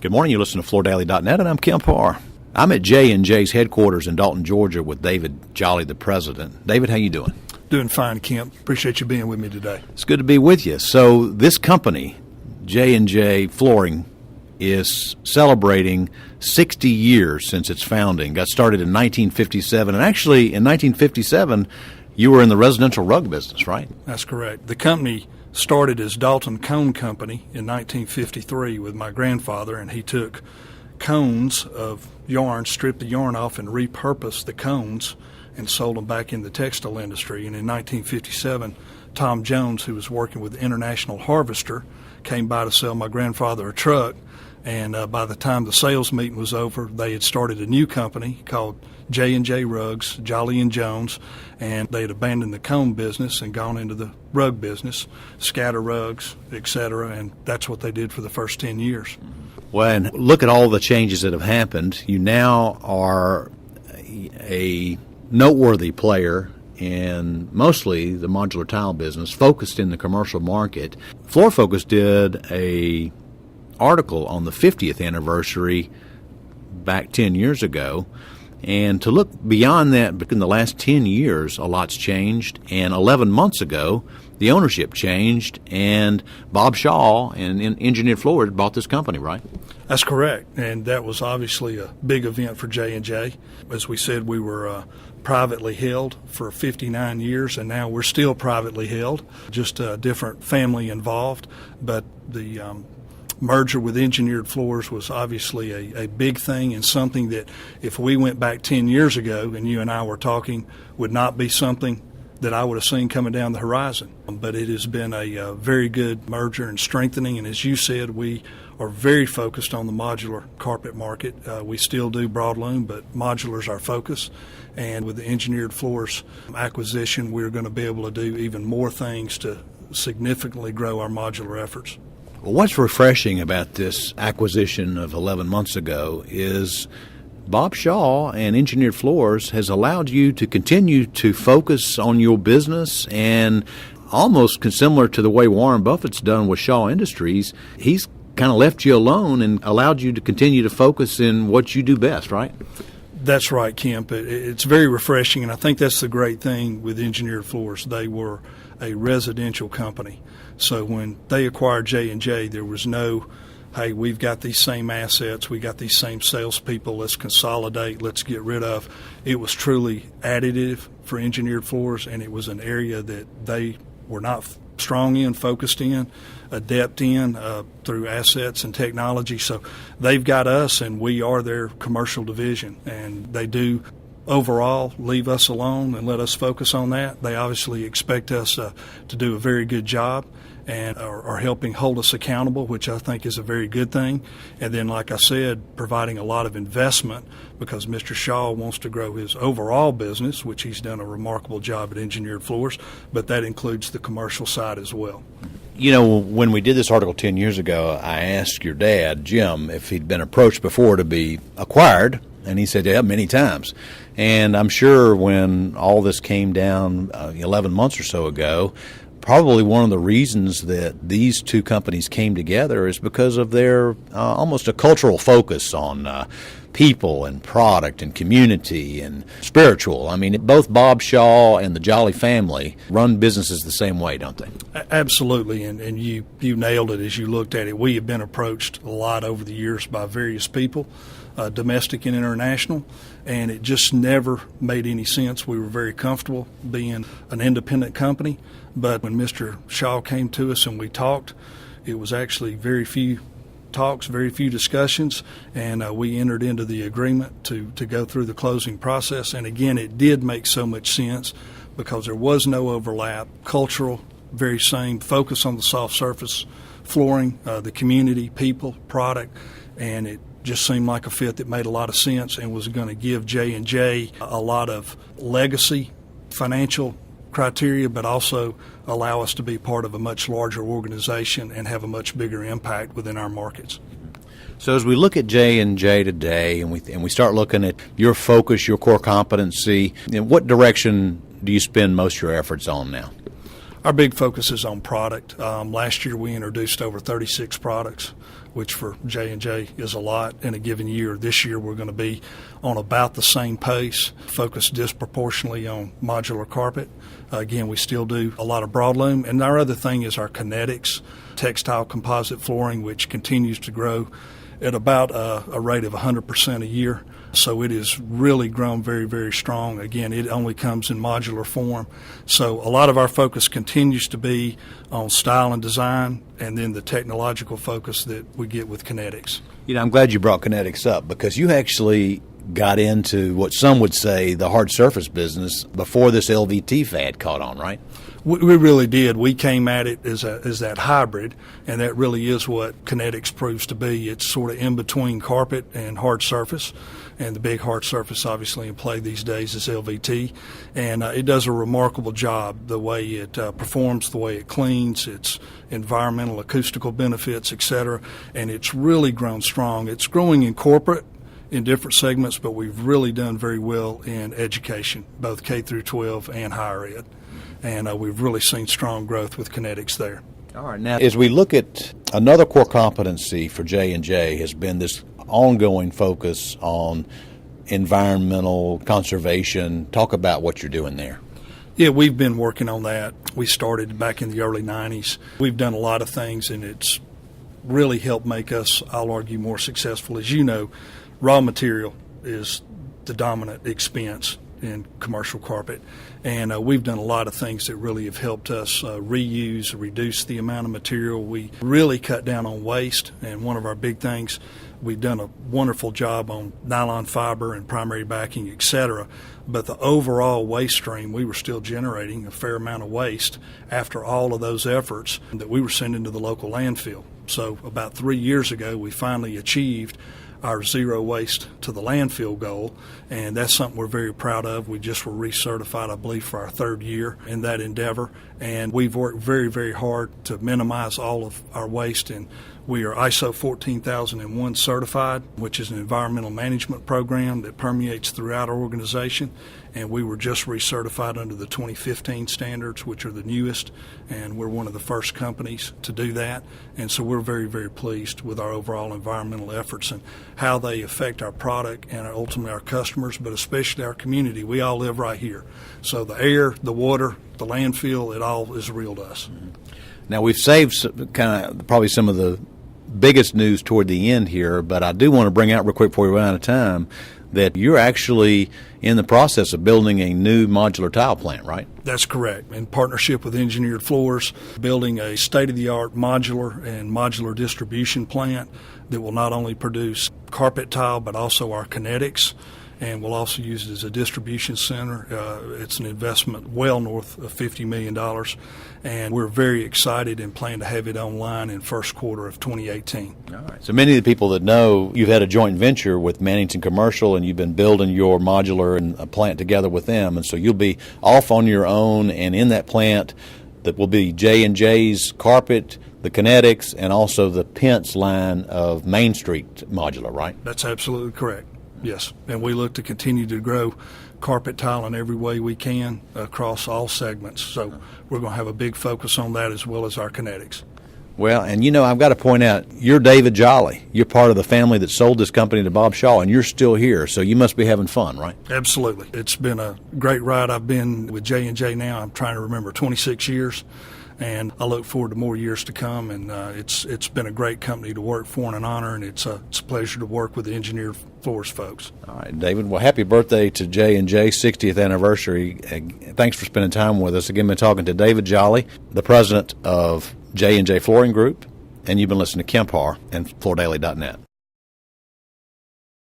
Good morning. You listen to FloorDaily.net, and I'm Kemp Harr. I'm at J&J's headquarters in Dalton, Georgia, with David Jolly, the president. David, how you doing? Doing fine, Kemp. Appreciate you being with me today. It's good to be with you. So this company, J&J Flooring, is celebrating 60 years since its founding. Got started in 1957, and actually in 1957, you were in the residential rug business, right? That's correct. The company started as Dalton Cone Company in 1953 with my grandfather, and he took cones of yarn, stripped the yarn off, and repurposed the cones and sold them back in the textile industry. And in 1957, Tom Jones, who was working with International Harvester, came by to sell my grandfather a truck. And by the time the sales meeting was over, they had started a new company called J&J Rugs, Jolly and Jones, and they had abandoned the cone business and gone into the rug business, scatter rugs, etc., and that's what they did for the first 10 years. Well, and look at all the changes that have happened. You now are a noteworthy player in mostly the modular tile business, focused in the commercial market. Floor Focus did a article on the 50th anniversary back 10 years ago, and to look beyond that, in the last 10 years a lot's changed, and 11 months ago the ownership changed, and Bob Shaw and Engineered Floors bought this company, right? That's correct, and that was obviously a big event for J&J. As we said, we were privately held for 59 years, and now we're still privately held, just a different family involved, but the merger with Engineered Floors was obviously a big thing, and something that if we went back 10 years ago and you and I were talking would not be something that I would have seen coming down the horizon. But it has been a very good merger and strengthening, and as you said, we are very focused on the modular carpet market. We still do broadloom, but modular is our focus, and with the Engineered Floors acquisition, we're going to be able to do even more things to significantly grow our modular efforts. Well, what's refreshing about this acquisition of 11 months ago is Bob Shaw and Engineered Floors has allowed you to continue to focus on your business, and almost similar to the way Warren Buffett's done with Shaw Industries, he's kind of left you alone and allowed you to continue to focus in what you do best, right? That's right, Kemp. It's very refreshing, and I think that's the great thing with Engineered Floors. They were a residential company. So when they acquired J&J, there was no, hey, we've got these same assets, we got these same salespeople, let's consolidate, let's get rid of. It was truly additive for Engineered Floors, and it was an area that they were not strong in, focused in, adept in through assets and technology. So they've got us, and we are their commercial division, and they do overall leave us alone and let us focus on that. They obviously expect us to do a very good job and are helping hold us accountable, which I think is a very good thing. And then, like I said, providing a lot of investment, because Mr. Shaw wants to grow his overall business, which he's done a remarkable job at Engineered Floors, but that includes the commercial side as well. You know, when we did this article 10 years ago, I asked your dad, Jim, if he'd been approached before to be acquired, and he said, yeah, many times. And I'm sure when all this came down 11 months or so ago, probably one of the reasons that these two companies came together is because of their almost a cultural focus on people and product and community and spiritual. I mean, both Bob Shaw and the Jolly family run businesses the same way, don't they? Absolutely, and you nailed it as you looked at it. We have been approached a lot over the years by various people, domestic and international, and it just never made any sense. We were very comfortable being an independent company, but when Mr. Shaw came to us and we talked, it was actually very few talks, very few discussions, and we entered into the agreement to go through the closing process. And again, it did make so much sense because there was no overlap, cultural, very same, focus on the soft surface flooring, the community, people, product, and it just seemed like a fit that made a lot of sense and was going to give J&J a lot of legacy, financial criteria, but also allow us to be part of a much larger organization and have a much bigger impact within our markets. So as we look at J&J today and we start looking at your focus, your core competency, what direction do you spend most of your efforts on now? Our big focus is on product. Last year we introduced over 36 products, which for J&J is a lot in a given year. This year we're going to be on about the same pace, focused disproportionately on modular carpet. Again, we still do a lot of broadloom. And our other thing is our kinetics, textile composite flooring, which continues to grow at about a rate of 100% a year. So it has really grown very, very strong. Again, it only comes in modular form. So a lot of our focus continues to be on style and design, and then the technological focus that we get with kinetics. You know, I'm glad you brought kinetics up, because you actually got into what some would say the hard surface business before this LVT fad caught on, right? We really did. We came at it as that hybrid, and that really is what kinetics proves to be. It's sort of in between carpet and hard surface, and the big hard surface obviously in play these days is LVT, and it does a remarkable job. The way it performs, the way it cleans, its environmental, acoustical benefits, etc., and it's really grown strong. It's growing in corporate in different segments, but we've really done very well in education, both K through 12 and higher ed. And we've really seen strong growth with kinetics there. All right. Now, as we look at another core competency for J&J has been this ongoing focus on environmental conservation. Talk about what you're doing there. Yeah, we've been working on that. We started back in the early 90s. We've done a lot of things, and it's really helped make us, I'll argue, more successful. As you know, raw material is the dominant expense in commercial carpet, and we've done a lot of things that really have helped us reuse, reduce the amount of material. We really cut down on waste, and one of our big things, we've done a wonderful job on nylon fiber and primary backing, etc., but the overall waste stream, we were still generating a fair amount of waste after all of those efforts that we were sending to the local landfill. So about 3 years ago, we finally achieved our zero waste to the landfill goal, and that's something we're very proud of. We just were recertified, I believe, for our third year in that endeavor, and we've worked very, very hard to minimize all of our waste, and we are ISO 14001 certified, which is an environmental management program that permeates throughout our organization, and we were just recertified under the 2015 standards, which are the newest, and we're one of the first companies to do that. And so we're very, very pleased with our overall environmental efforts and how they affect our product and ultimately our customers, but especially our community. We all live right here. So the air, the water, the landfill, it all is real to us. Now, we've saved kind of probably some of the biggest news toward the end here, but I do want to bring out real quick before we run out of time that you're actually in the process of building a new modular tile plant, right? That's correct. In partnership with Engineered Floors, building a state-of-the-art modular distribution plant that will not only produce carpet tile but also our kinetics, and we'll also use it as a distribution center. It's an investment well north of $50 million, and we're very excited and plan to have it online in first quarter of 2018. All right. So many of the people that know you've had a joint venture with Mannington Commercial, and you've been building your modular and a plant together with them, and so you'll be off on your own, and in that plant that will be J&J's carpet, the kinetics, and also the Pence line of Main Street modular, right? That's absolutely correct. Yes, and we look to continue to grow carpet tile in every way we can across all segments. So we're going to have a big focus on that as well as our kinetics. Well, and you know, I've got to point out, you're David Jolly. You're part of the family that sold this company to Bob Shaw, and you're still here, so you must be having fun, right? Absolutely. It's been a great ride. I've been with J&J now, I'm trying to remember, 26 years. And I look forward to more years to come, and it's been a great company to work for and an honor, and it's a pleasure to work with the Engineered Floors folks. All right, David. Well, happy birthday to J&J, 60th anniversary. Thanks for spending time with us. Again, been talking to David Jolly, the president of J&J Flooring Group, and you've been listening to Kemp Harr and FloorDaily.net.